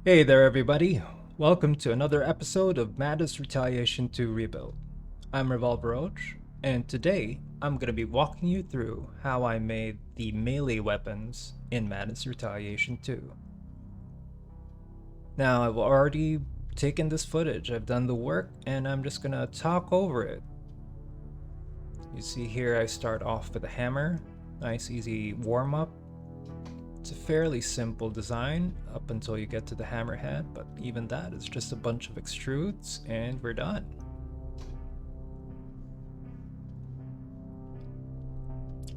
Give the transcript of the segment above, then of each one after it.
Hey there, everybody. Welcome to another episode of Madness Retaliation 2 Rebuild. I'm Revolveroach, and today I'm going to be walking you through how I made the melee weapons in Madness Retaliation 2. Now, I've already taken this footage, I've done the work, and I'm just going to talk over it. You see here I start off with a hammer, nice easy warm-up. It's a fairly simple design up until you get to the hammerhead, but even that is just a bunch of extrudes and we're done.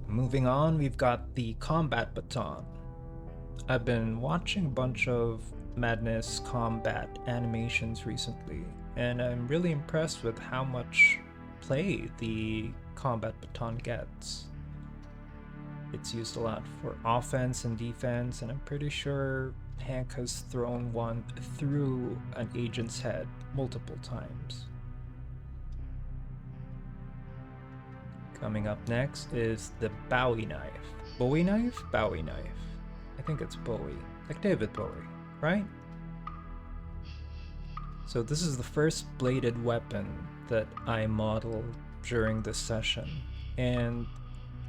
Moving on, we've got the combat baton. I've been watching a bunch of Madness combat animations recently, and I'm really impressed with how much play the combat baton gets. It's used a lot for offense and defense, and I'm pretty sure Hank has thrown one through an agent's head multiple times. Coming up next is the Bowie knife. Bowie knife? Bowie knife. I think it's Bowie. Like David Bowie, right? So this is the first bladed weapon that I modeled during this session, and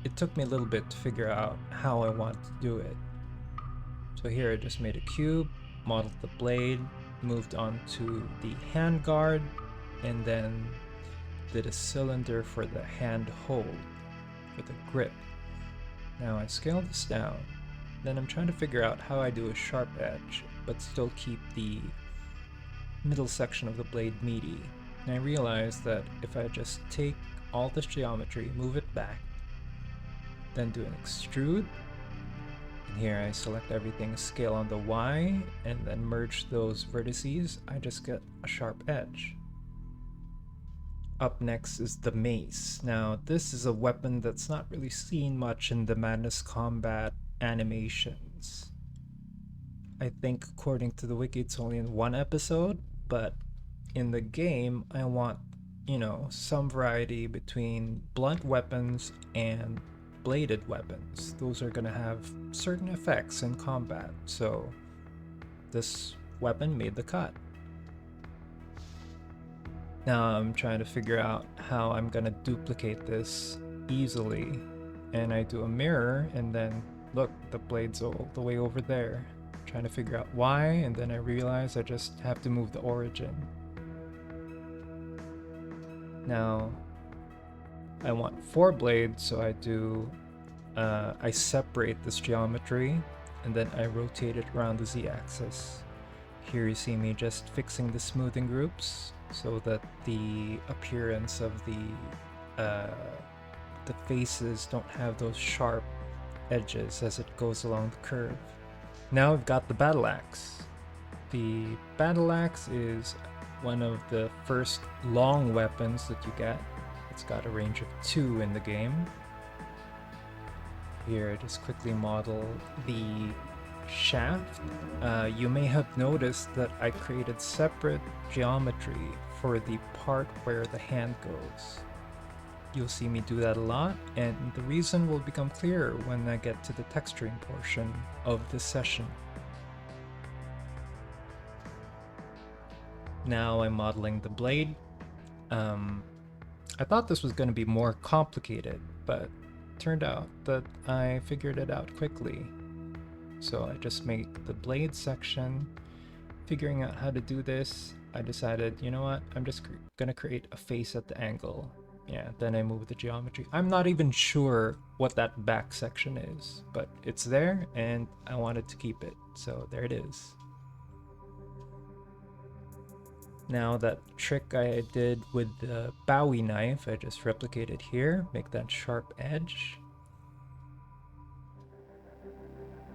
it took me a little bit to figure out how I want to do it. So here I just made a cube, modeled the blade, moved on to the handguard, and then did a cylinder for the hand hold, for the grip. Now I scaled this down, then I'm trying to figure out how I do a sharp edge, but still keep the middle section of the blade meaty. And I realized that if I just take all this geometry, move it back, then do an extrude, and here I select everything, scale on the Y, and then merge those vertices, I just get a sharp edge. Up next is the mace. Now this is a weapon that's not really seen much in the Madness combat animations. I think according to the wiki it's only in one episode, but in the game I want, some variety between blunt weapons and bladed weapons. Those are going to have certain effects in combat, so this weapon made the cut. Now I'm trying to figure out how I'm going to duplicate this easily, and I do a mirror, and then look, the blade's all the way over there. I'm trying to figure out why, and then I realize I just have to move the origin. Now I want 4 blades, so I separate this geometry and then I rotate it around the z-axis. Here you see me just fixing the smoothing groups so that the appearance of the faces don't have those sharp edges as it goes along the curve. Now I've got the battle axe. The battle axe is one of the first long weapons that you get. It's got a range of 2 in the game. Here I just quickly model the shaft. You may have noticed that I created separate geometry for the part where the hand goes. You'll see me do that a lot, and the reason will become clearer when I get to the texturing portion of this session. Now I'm modeling the blade. I thought this was going to be more complicated, but turned out that I figured it out quickly. So I just made the blade section. Figuring out how to do this, I decided, you know what, I'm just gonna create a face at the angle. Yeah, then I move the geometry. I'm not even sure what that back section is, but it's there and I wanted to keep it, so there it is. Now that trick I did with the Bowie knife, I just replicate it here, make that sharp edge.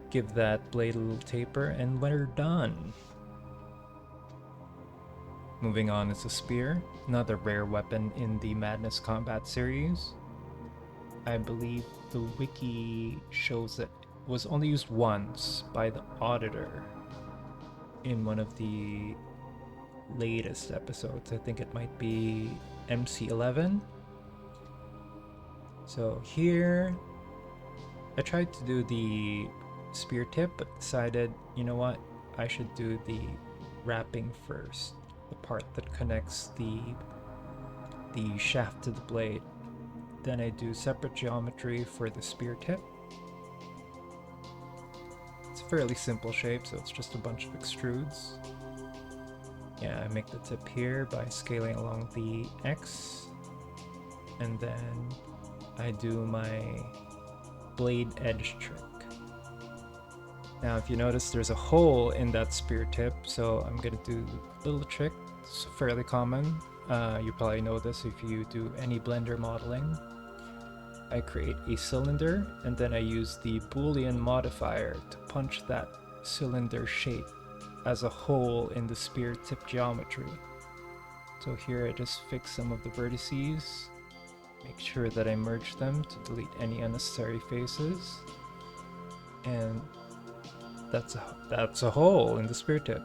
Give that blade a little taper, and we're done. Moving on is a spear, another rare weapon in the Madness Combat series. I believe the wiki shows that it was only used once by the Auditor in one of the latest episodes. I think it might be MC11. So here, I tried to do the spear tip, but decided, you know what, I should do the wrapping first, the part that connects the shaft to the blade. Then I do separate geometry for the spear tip. It's a fairly simple shape, so it's just a bunch of extrudes. Yeah, I make the tip here by scaling along the X, and then I do my blade edge trick. Now if you notice, there's a hole in that spear tip, so I'm gonna do a little trick. It's fairly common. You probably know this if you do any Blender modeling. I create a cylinder, and then I use the Boolean modifier to punch that cylinder shape as a hole in the spear tip geometry. So here I just fix some of the vertices, make sure that I merge them to delete any unnecessary faces, and that's a hole in the spear tip.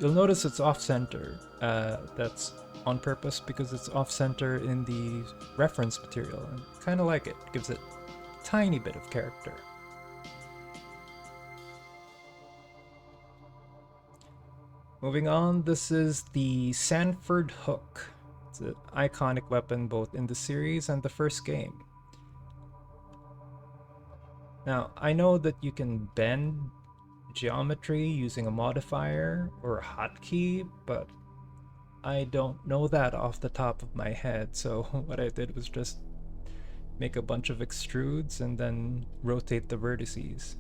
You'll notice it's off-center. That's on purpose because it's off-center in the reference material, and kind of like it. Gives it a tiny bit of character. Moving on, this is the Sanford Hook. It's an iconic weapon both in the series and the first game. Now, I know that you can bend geometry using a modifier or a hotkey, but I don't know that off the top of my head, so what I did was just make a bunch of extrudes and then rotate the vertices.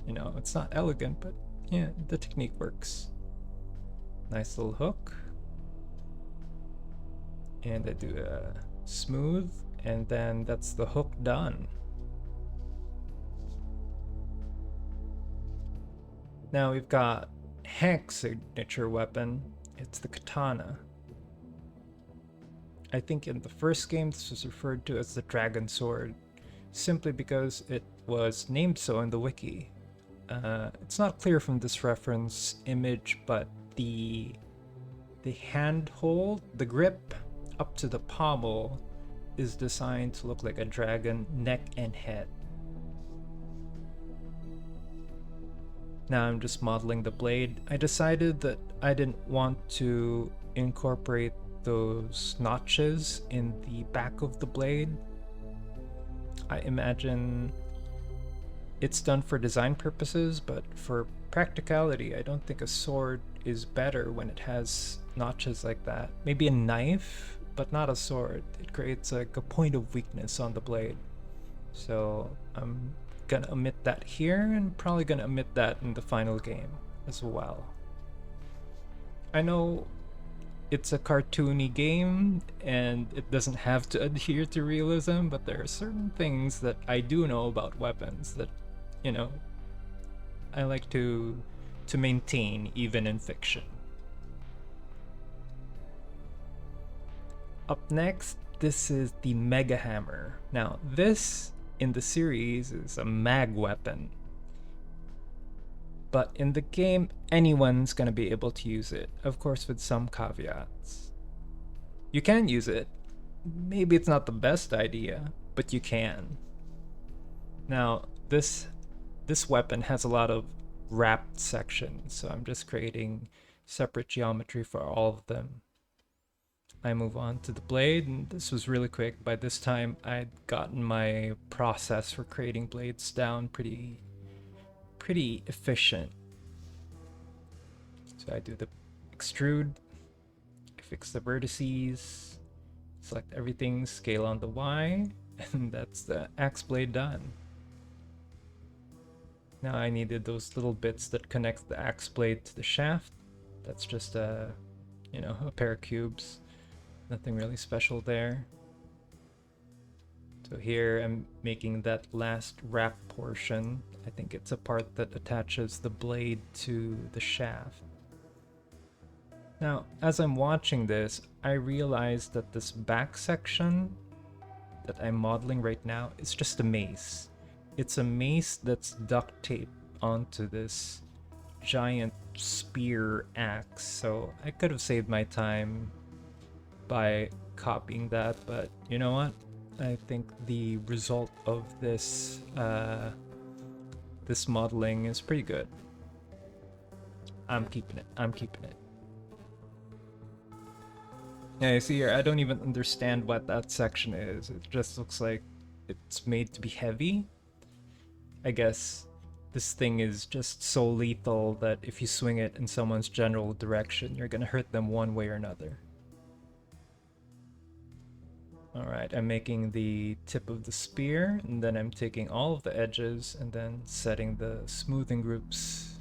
You know, it's not elegant, but yeah, the technique works. Nice little hook. And I do a smooth, and then that's the hook done. Now we've got Hank's signature weapon. It's the katana. I think in the first game this was referred to as the dragon sword, simply because it was named so in the wiki. It's not clear from this reference image, but the handhold, the grip up to the pommel, is designed to look like a dragon neck and head. Now I'm just modeling the blade. I decided that I didn't want to incorporate those notches in the back of the blade. I imagine it's done for design purposes, but for practicality, I don't think a sword is better when it has notches like that. Maybe a knife, but not a sword. It creates like a point of weakness on the blade. So I'm gonna omit that here, and probably gonna omit that in the final game as well. I know it's a cartoony game and it doesn't have to adhere to realism, but there are certain things that I do know about weapons that, you know, I like to maintain even in fiction. Up next, this is the Mega Hammer. Now this in the series is a mag weapon, but in the game anyone's gonna be able to use it, of course with some caveats. You can use it. Maybe it's not the best idea, but you can. Now this weapon has a lot of wrapped sections, so I'm just creating separate geometry for all of them. I move on to the blade, and this was really quick. By this time I'd gotten my process for creating blades down pretty efficient. So I do the extrude, I fix the vertices, select everything, scale on the Y, and that's the axe blade done. Now I needed those little bits that connect the axe blade to the shaft. That's just a pair of cubes. Nothing really special there. So here I'm making that last wrap portion. I think it's a part that attaches the blade to the shaft. Now, as I'm watching this, I realized that this back section that I'm modeling right now is just a mace. It's a mace that's duct taped onto this giant spear axe, so I could have saved my time by copying that, but you know what? I think the result of this this modeling is pretty good. I'm keeping it. I'm keeping it. Yeah, you see here, I don't even understand what that section is. It just looks like it's made to be heavy. I guess this thing is just so lethal that if you swing it in someone's general direction, you're gonna hurt them one way or another. Alright, I'm making the tip of the spear, and then I'm taking all of the edges and then setting the smoothing groups.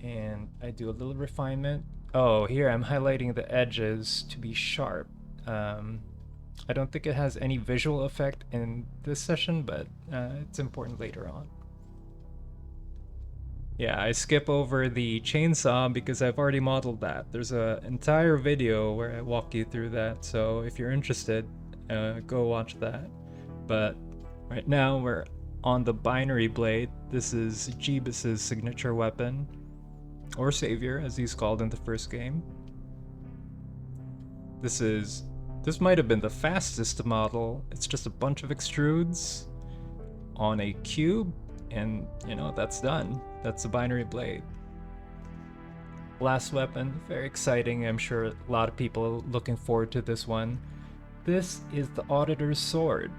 And I do a little refinement. Oh, here I'm highlighting the edges to be sharp. I don't think it has any visual effect in this session, but it's important later on. Yeah, I skip over the chainsaw because I've already modeled that. There's an entire video where I walk you through that, so if you're interested, go watch that. But right now we're on the binary blade. This is Jeebus's signature weapon, or savior as he's called in the first game. This might have been the fastest to model. It's just a bunch of extrudes on a cube, and you know, that's done. That's the binary blade. Last weapon, very exciting. I'm sure a lot of people are looking forward to this one. This is the Auditor's Sword.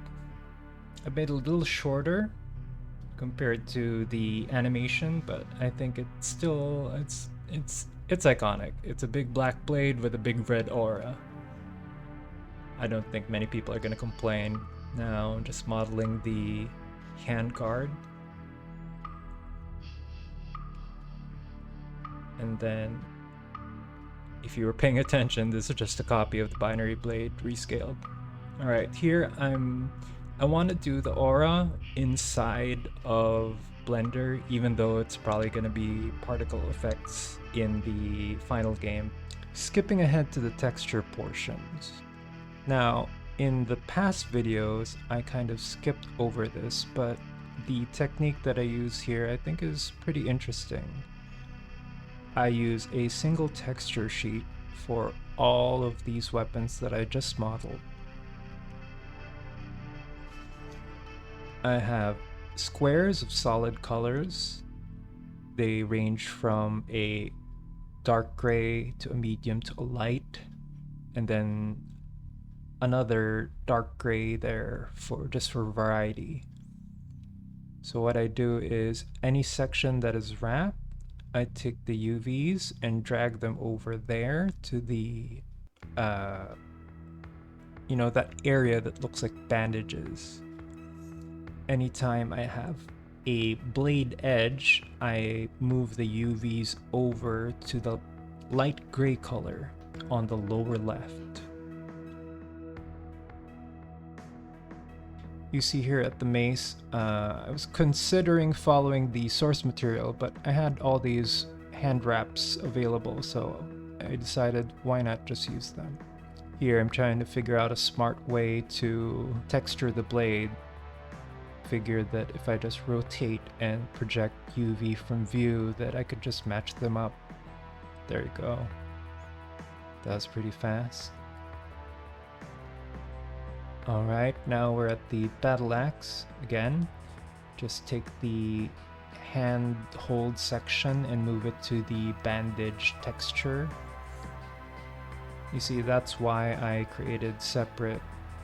I made it a little shorter compared to the animation, but I think it's still it's iconic. It's a big black blade with a big red aura. I don't think many people are gonna complain. Now I'm just modeling the hand guard. And then, if you were paying attention, this is just a copy of the binary blade rescaled. Alright, here I want to do the aura inside of Blender, even though it's probably going to be particle effects in the final game. Skipping ahead to the texture portions. Now, in the past videos, I kind of skipped over this, but the technique that I use here I think is pretty interesting. I use a single texture sheet for all of these weapons that I just modeled. I have squares of solid colors. They range from a dark gray to a medium to a light, and then another dark gray there for variety. So what I do is any section that is wrapped, I take the UVs and drag them over there to the, you know, that area that looks like bandages. Anytime I have a blade edge, I move the UVs over to the light gray color on the lower left. You see here at the mace, I was considering following the source material, but I had all these hand wraps available, so I decided why not just use them. Here I'm trying to figure out a smart way to texture the blade. Figured that if I just rotate and project UV from view, that I could just match them up. There you go. That was pretty fast. Alright, now we're at the battle axe again. Just take the hand hold section and move it to the bandage texture. You see, that's why I created separate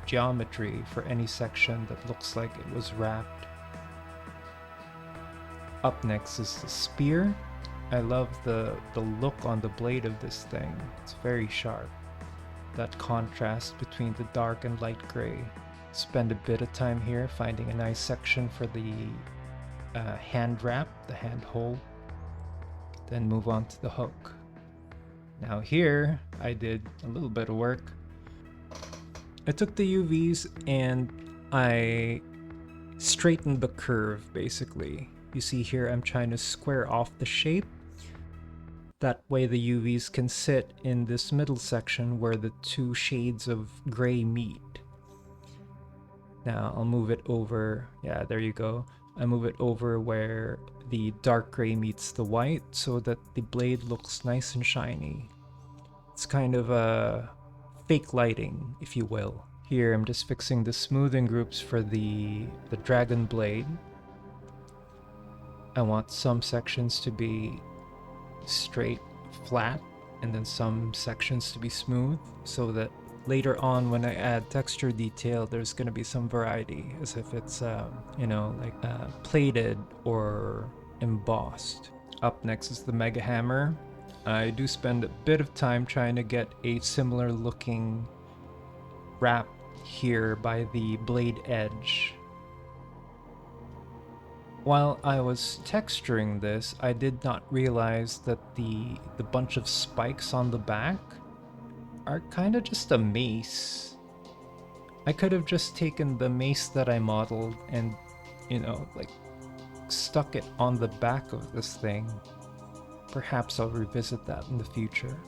geometry for any section that looks like it was wrapped. Up next is the spear. I love the look on the blade of this thing. It's very sharp. That contrast between the dark and light gray. Spend a bit of time here finding a nice section for the hand wrap, the hand hole, then move on to the hook. Now here I did a little bit of work. I took the UVs and I straightened the curve basically. You see here I'm trying to square off the shape. That way the UVs can sit in this middle section where the two shades of gray meet. Now I'll move it over, yeah, there you go. I move it over where the dark gray meets the white so that the blade looks nice and shiny. It's kind of a fake lighting, if you will. Here I'm just fixing the smoothing groups for the dragon blade. I want some sections to be straight, flat, and then some sections to be smooth, so that later on when I add texture detail, there's going to be some variety, as if it's, plated or embossed. Up next is the Mega Hammer. I do spend a bit of time trying to get a similar looking wrap here by the blade edge. While I was texturing this, I did not realize that the bunch of spikes on the back are kind of just a mace. I could have just taken the mace that I modeled and, stuck it on the back of this thing. Perhaps I'll revisit that in the future.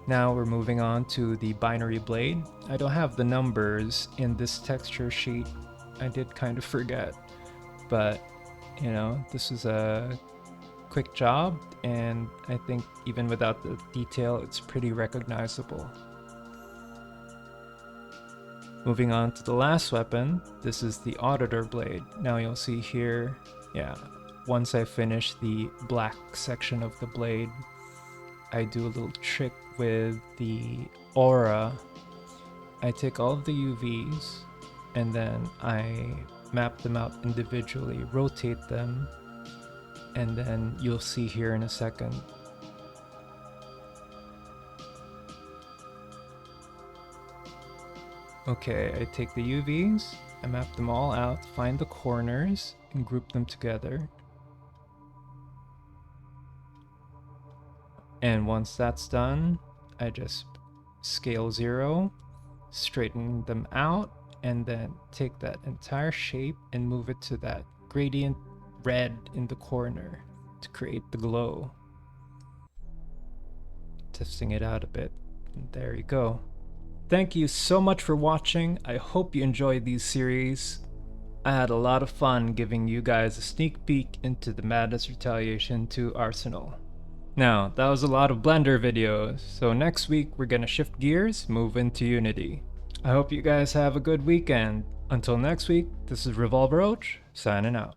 Now we're moving on to the binary blade. I don't have the numbers in this texture sheet. I did kind of forget, but this is a quick job, and I think even without the detail, it's pretty recognizable. Moving on to the last weapon, this is the Auditor Blade. Now you'll see here, once I finish the black section of the blade, I do a little trick with the aura. I take all of the UVs, and then I map them out individually, rotate them, and then you'll see here in a second. Okay, I take the UVs, I map them all out, find the corners, and group them together. And once that's done, I just scale 0, straighten them out, and then take that entire shape and move it to that gradient red in the corner to create the glow. Testing it out a bit, and there you go. Thank you so much for watching. I hope you enjoyed these series. I had a lot of fun giving you guys a sneak peek into the Madness Retaliation 2 arsenal. Now, that was a lot of Blender videos, so next week we're gonna shift gears, move into Unity. I hope you guys have a good weekend. Until next week, this is Revolver Roach, signing out.